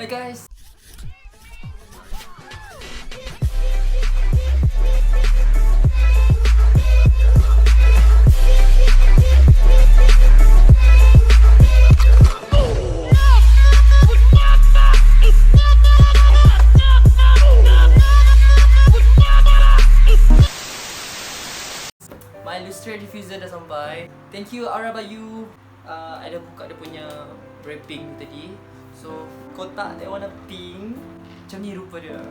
Hai guys. My Lustre diffuser dah sampai. Thank you Aurabayu. I dah buka dia punya wrapping tadi. So kotak that warna pink, macam ni rupa dia.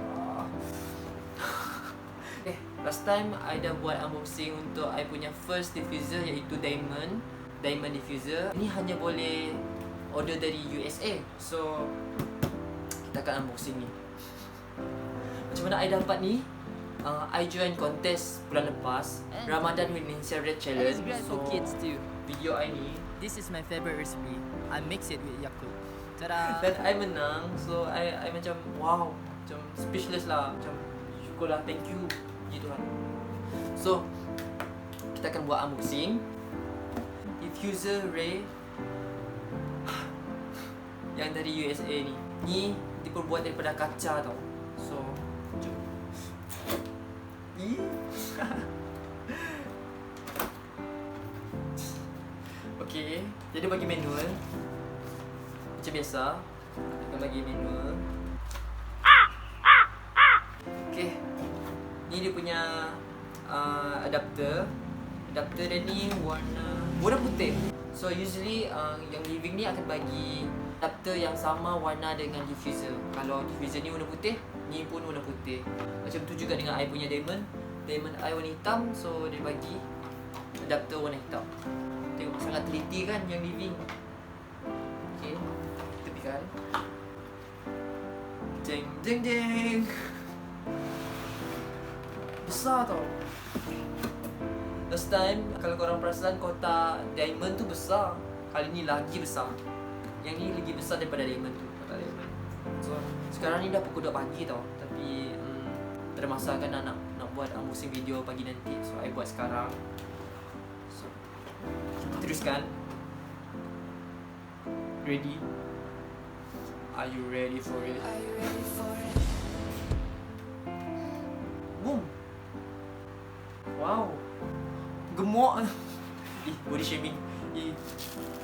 Last time I dah buat unboxing untuk I punya first diffuser, iaitu Diamond diffuser. Ini hanya boleh order dari USA. So kita akan unboxing ni. Macam mana I dapat ni? I join contest bulan lepas, Ramadan with Ninja Red Challenge. So kids too. video I ni, This is my favorite recipe. I mix it with Yakult. Ta-da! dan I menang. So I macam wow, macam speechless lah. Macam syukurlah, thank you puji Tuhan. So kita akan buat unboxing diffuser Ray yang dari USA ni. Ni diperbuat daripada kaca tau. So jom. Okay, jadi bagi manual macam biasa, akan bagi manual. Okay, ni dia punya adapter. Adapter dia ni warna putih. So usually yang living ni akan bagi adapter yang sama warna dengan diffuser. Kalau diffuser ni warna putih, ni pun warna putih. Macam tu juga dengan I punya Diamond I warna hitam. So dia bagi adapter warna hitam. Tengok sangat teliti kan yang living. Okay, tepikan. Jeng jeng jeng. Besar tau. Last time kalau korang perasan kotak Diamond tu besar. Kali ni lagi besar. Yang ni lagi besar daripada Diamond tu, kotak Diamond. So sekarang ni dah pukul 2 pagi tau. Tapi tak ada masa kan nak buat unboxing video pagi nanti. So I buat sekarang. So teruskan. Ready? Are you ready for it? Boom. Wow. Gemuk. Body shaming.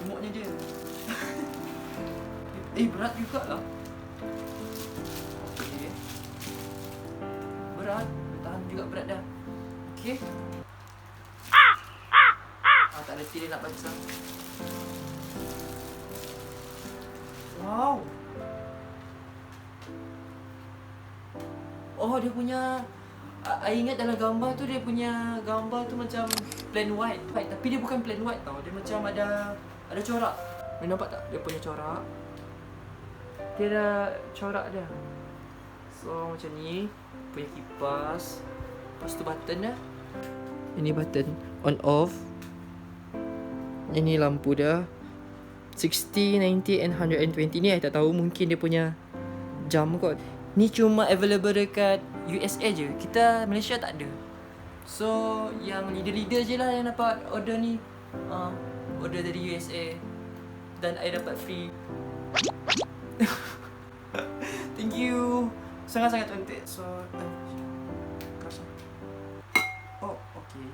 Gemuknya dia. Berat juga lah. Okay. Berat. Tahan juga berat dah. Okay. Tak ada tiri nak baca. Wow. Oh, dia punya I ingat dalam gambar tu, dia punya gambar tu macam plain white. Tapi dia bukan plain white tau. Dia macam ada corak. Boleh nampak tak dia punya corak? Dia ada corak dia. So macam ni punya kipas. Lepas tu button dah. Ini button on off. Ini lampu dia 60, 90 and 120. Ni I tak tahu, mungkin dia punya jam kot. Ni cuma available dekat USA je. Kita Malaysia tak ada. So yang leader-leader je lah yang dapat order ni. Order dari USA. Dan I dapat free. Thank you. Sangat-sangat cantik. So oh, okay.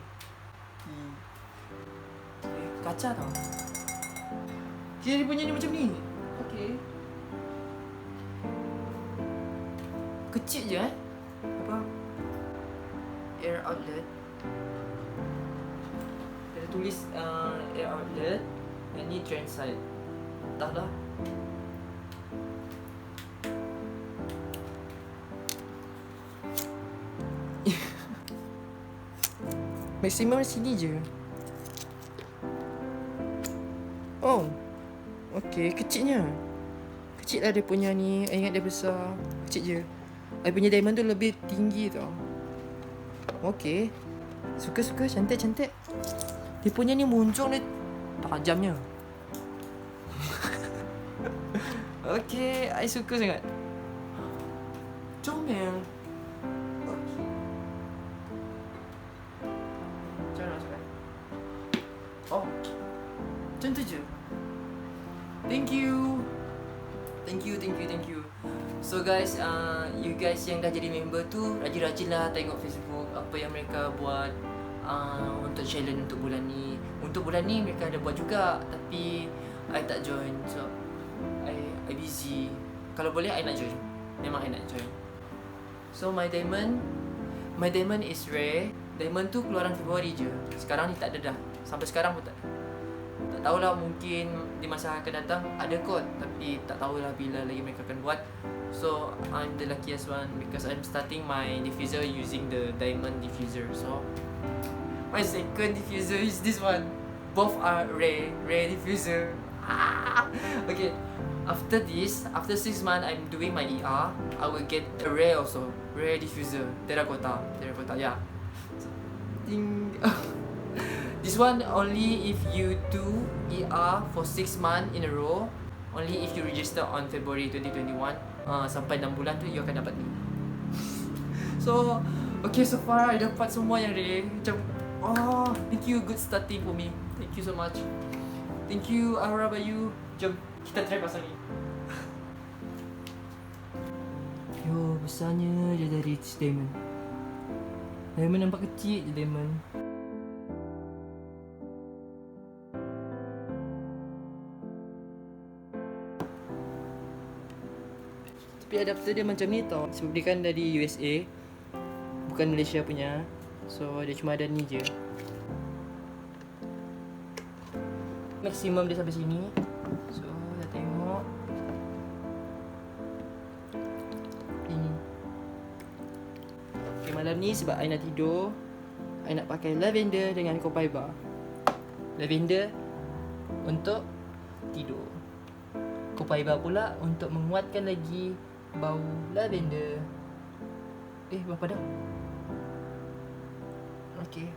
Kaca tau. Dia punya ni macam ni. Okay. Kecil je apa? Air outlet. Dia tulis air outlet. Dan ni trend side. Entahlah. Maksimum sini je. Oh. Okay, kecilnya. Kecil lah dia punya ni. I ingat dia besar. Kecil je. I punya Diamond tu lebih tinggi tau. Okay. Suka-suka, cantik-cantik. Dia punya ni muncung dia tajamnya. Okay, I suka sangat. Comel. Okay. Macam mana masukkan? Oh, macam tu je. Thank you. Thank you. So guys, you guys yang dah jadi member tu rajin-rajinlah tengok Facebook apa yang mereka buat untuk challenge untuk bulan ni. Untuk bulan ni mereka ada buat juga, tapi I tak join. So I busy. Kalau boleh I nak join. Memang I nak join. So my diamond is rare. Diamond tu keluaran Februari je. Sekarang ni tak ada dah. Sampai sekarang pun tak tahulah, mungkin di masa akan datang ada kot, tapi tak tahulah bila lagi mereka akan buat. So I'm the luckiest one because I'm starting my diffuser using the diamond diffuser. So my second diffuser is this one. Both are rare diffuser. Okay, after 6 months I'm doing my ER, I will get a rare also, rare diffuser, terracotta, yeah. So, this one only if you do ER for 6 months in a row. Only if you register on February 2021, sampai 6 bulan tu you akan dapat ni. So, okay, so far I dapat semua yang rare. Macam, thank you, good starting for me. Thank you so much. Thank you, Aurabayu. Jom, kita try pasang ni. Yo, besarnya je dari diamond. Diamond nampak kecil je diamond. Tapi adapter dia macam ni tau. Sebab dia kan dari USA, bukan Malaysia punya. So dia cuma ada ni je. Maksimum dia sampai sini. So dah tengok ini. Okay, malam ni sebab I nak tidur, I nak pakai lavender dengan copaiba. Lavender untuk tidur, copaiba pula untuk menguatkan lagi bau lavender. Berapa dah? Okay.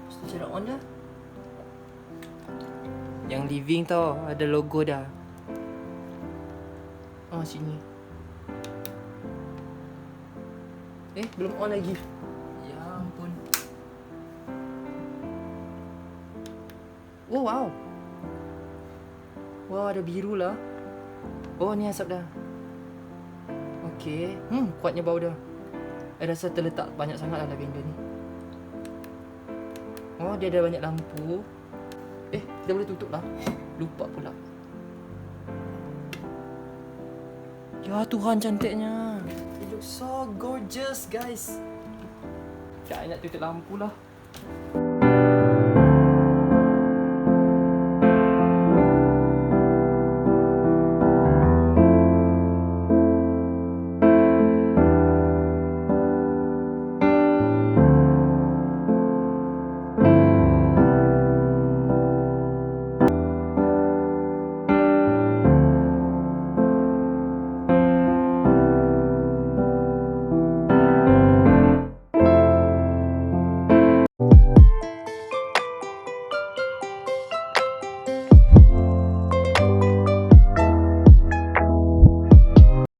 Mesti cara on dah. Yang living tau, ada logo dah. Sini. Belum on lagi. Ya ampun. Oh wow. Wow, ada biru lah. Oh, ni asap dah. Okay. Kuatnya bau dah. I rasa terletak banyak sangat lah lavender ni. Oh, dia ada banyak lampu. Kita boleh tutup lah. Lupa pula. Ya Tuhan, cantiknya. It looks so gorgeous guys. I nak tutup lampu lah.